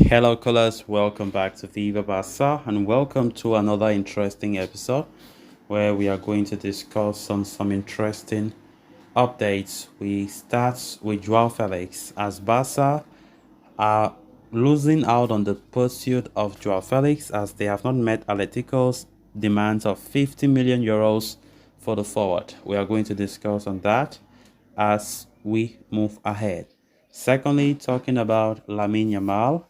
Hello, callers. Welcome back to Viva Barca, and welcome to another interesting episode where we are going to discuss on some interesting updates. We start with Joao Felix as Barca are losing out on the pursuit of Joao Felix as they have not met Atletico's demands of 50 million euros for the forward. We are going to discuss on that as we move ahead. Secondly, talking about Lamine Yamal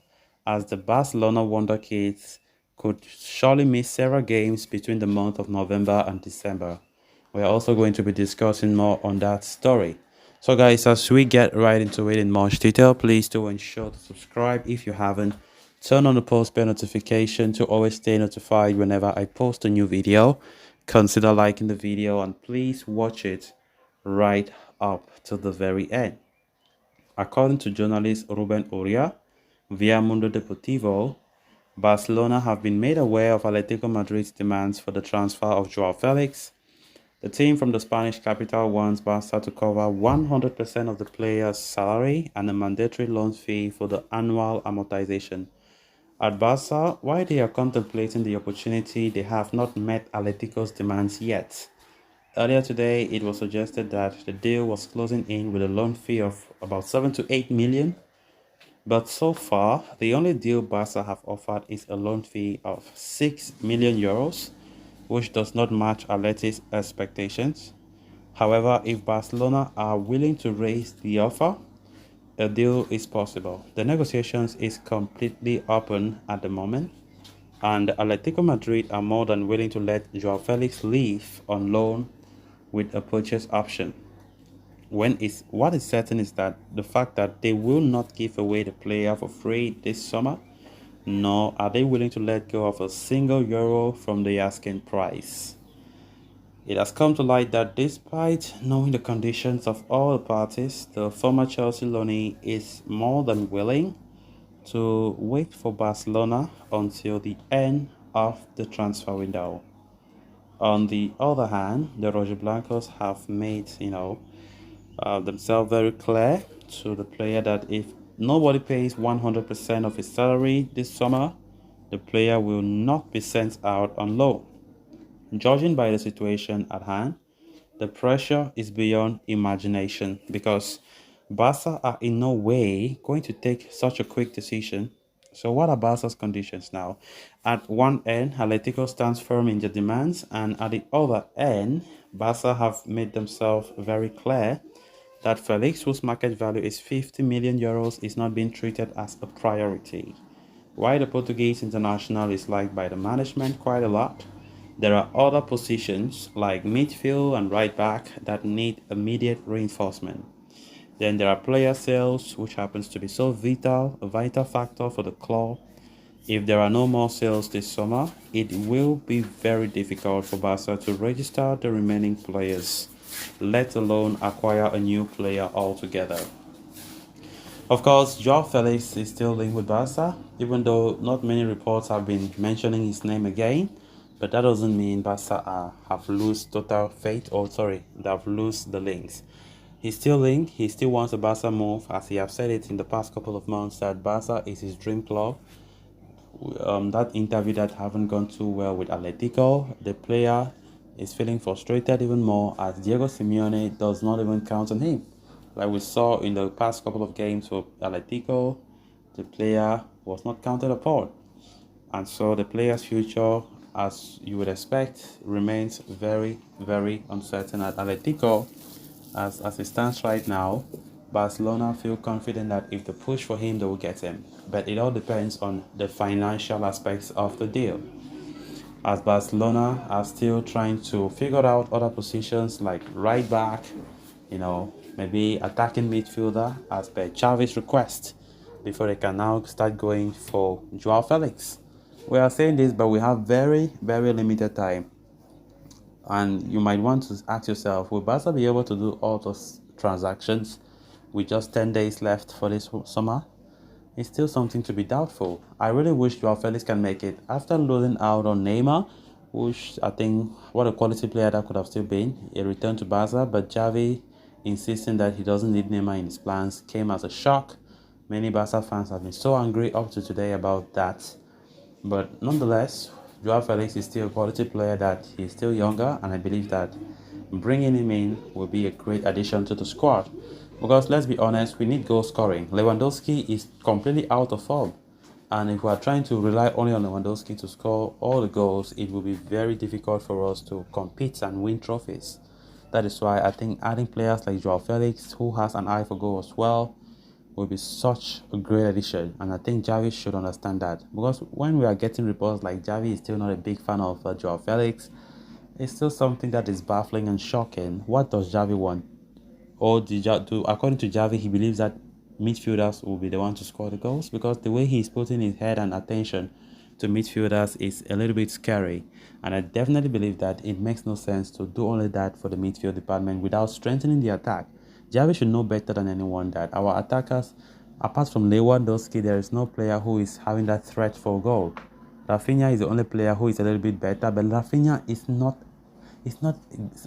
as the Barcelona Wonderkids could surely miss several games between the month of November and December. We're also going to be discussing more on that story. So guys, as we get right into it in much detail, please do ensure to subscribe if you haven't. Turn on the post bell notification to always stay notified whenever I post a new video. Consider liking the video and please watch it right up to the very end. According to journalist Ruben Uria via Mundo Deportivo, Barcelona have been made aware of Atletico Madrid's demands for the transfer of Joao Felix. The team from the Spanish capital wants Barca to cover 100% of the player's salary and a mandatory loan fee for the annual amortization. At Barca, while they are contemplating the opportunity, they have not met Atletico's demands yet. Earlier today, it was suggested that the deal was closing in with a loan fee of about 7 to 8 million, but so far, the only deal Barca have offered is a loan fee of 6 million euros, which does not match Atleti's expectations. However, if Barcelona are willing to raise the offer, a deal is possible. The negotiations is completely open at the moment, and Atletico Madrid are more than willing to let Joao Felix leave on loan with a purchase option. What is certain is that the fact that they will not give away the player for free this summer, nor are they willing to let go of a single euro from the asking price. It has come to light that despite knowing the conditions of all the parties, the former Chelsea loanee is more than willing to wait for Barcelona until the end of the transfer window. On the other hand, the Rojiblancos have made, themselves very clear to the player that if nobody pays 100% of his salary this summer, the player will not be sent out on loan. Judging by the situation at hand, the pressure is beyond imagination because Barca are in no way going to take such a quick decision. So, what are Barca's conditions now? At one end, Atletico stands firm in their demands, and at the other end, Barca have made themselves very clear that Felix, whose market value is 50 million euros, is not being treated as a priority. While the Portuguese international is liked by the management quite a lot, there are other positions like midfield and right back that need immediate reinforcement. Then there are player sales, which happens to be so a vital factor for the club. If there are no more sales this summer, it will be very difficult for Barca to register the remaining players, let alone acquire a new player altogether. Of course, Joao Felix is still linked with Barca, even though not many reports have been mentioning his name again. But that doesn't mean Barca have lost total faith, or sorry, they have lost the links. He's still linked. He still wants a Barca move, as he have said it in the past couple of months that Barca is his dream club. That interview that haven't gone too well with Atletico, the player is feeling frustrated even more as Diego Simeone does not even count on him. Like we saw in the past couple of games for Atletico, the player was not counted upon. And so the player's future, as you would expect, remains very, very uncertain at Atletico. As it stands right now, Barcelona feel confident that if they push for him, they will get him. But it all depends on the financial aspects of the deal. As Barcelona are still trying to figure out other positions like right back, maybe attacking midfielder as per Xavi's request before they can now start going for Joao Felix. We are saying this, but we have very, very limited time. And you might want to ask yourself, will Barca be able to do all those transactions with just 10 days left for this summer? It's still something to be doubtful. I really wish Joao Felix can make it. After losing out on Neymar, which I think what a quality player that could have still been, a return to Barca, but Xavi insisting that he doesn't need Neymar in his plans came as a shock Many Barca fans have been so angry up to today about that. But nonetheless, Joao Felix is still a quality player, that he's still younger, and I believe that bringing him in will be a great addition to the squad. Because let's be honest, we need goal scoring. Lewandowski is completely out of form. And if we are trying to rely only on Lewandowski to score all the goals, it will be very difficult for us to compete and win trophies. That is why I think adding players like Joao Felix, who has an eye for goal as well, will be such a great addition. And I think Javi should understand that. Because when we are getting reports like Javi is still not a big fan of Joao Felix, it's still something that is baffling and shocking. What does Javi want? Or according to Javi, he believes that midfielders will be the one to score the goals, because the way he's putting his head and attention to midfielders is a little bit scary. And I definitely believe that it makes no sense to do only that for the midfield department without strengthening the attack. Javi should know better than anyone that our attackers, apart from Lewandowski, there is no player who is having that threat for goal. Rafinha is the only player who is a little bit better, but Rafinha is not it's not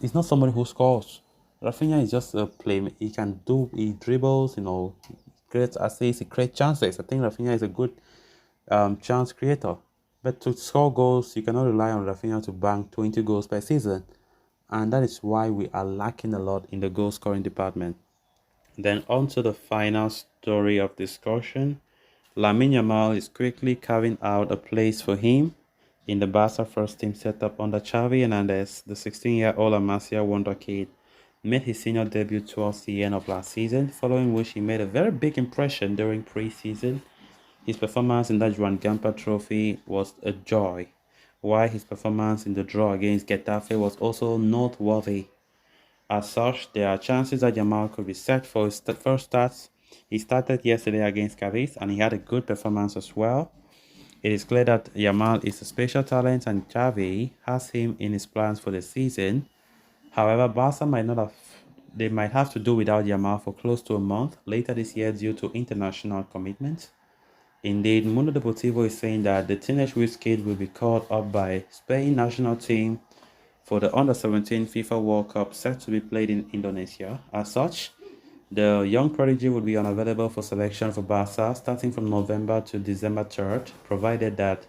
it's not somebody who scores. Rafinha is just a play. He dribbles, creates assists, he creates chances. I think Rafinha is a good chance creator. But to score goals, you cannot rely on Rafinha to bank 20 goals per season. And that is why we are lacking a lot in the goal scoring department. Then on to the final story of discussion. Lamine Yamal is quickly carving out a place for him in the Barca first team setup under Xavi Hernandez. The 16-year-old Amasia wonder kid made his senior debut towards the end of last season, following which he made a very big impression during pre-season. His performance in that Juan Gamper trophy was a joy, while his performance in the draw against Getafe was also noteworthy. As such, there are chances that Yamal could be set for his first starts. He started yesterday against Cadiz and he had a good performance as well. It is clear that Yamal is a special talent and Xavi has him in his plans for the season. However, Barca might have to do without Yamal for close to a month later this year due to international commitments. Indeed, Mundo Deportivo is saying that the teenage whiz kid will be called up by Spain national team for the Under-17 FIFA World Cup set to be played in Indonesia. As such, the young prodigy will be unavailable for selection for Barca starting from November to December 3rd, provided that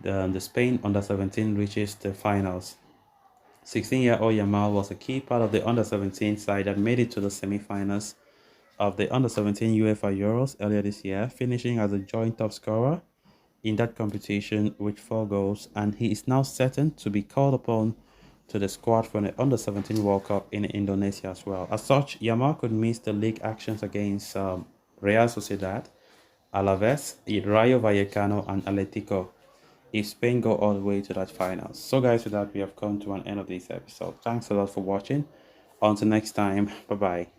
the Spain Under-17 reaches the finals. 16-year-old Yamal was a key part of the Under-17 side that made it to the semi-finals of the Under-17 UEFA Euros earlier this year, finishing as a joint top scorer in that competition with 4 goals, and he is now certain to be called upon to the squad for the Under-17 World Cup in Indonesia as well. As such, Yamal could miss the league actions against Real Sociedad, Alaves, Rayo Vallecano, and Atletico if Spain go all the way to that final. So guys, with that, we have come to an end of this episode. Thanks a lot for watching. Until next time, bye-bye.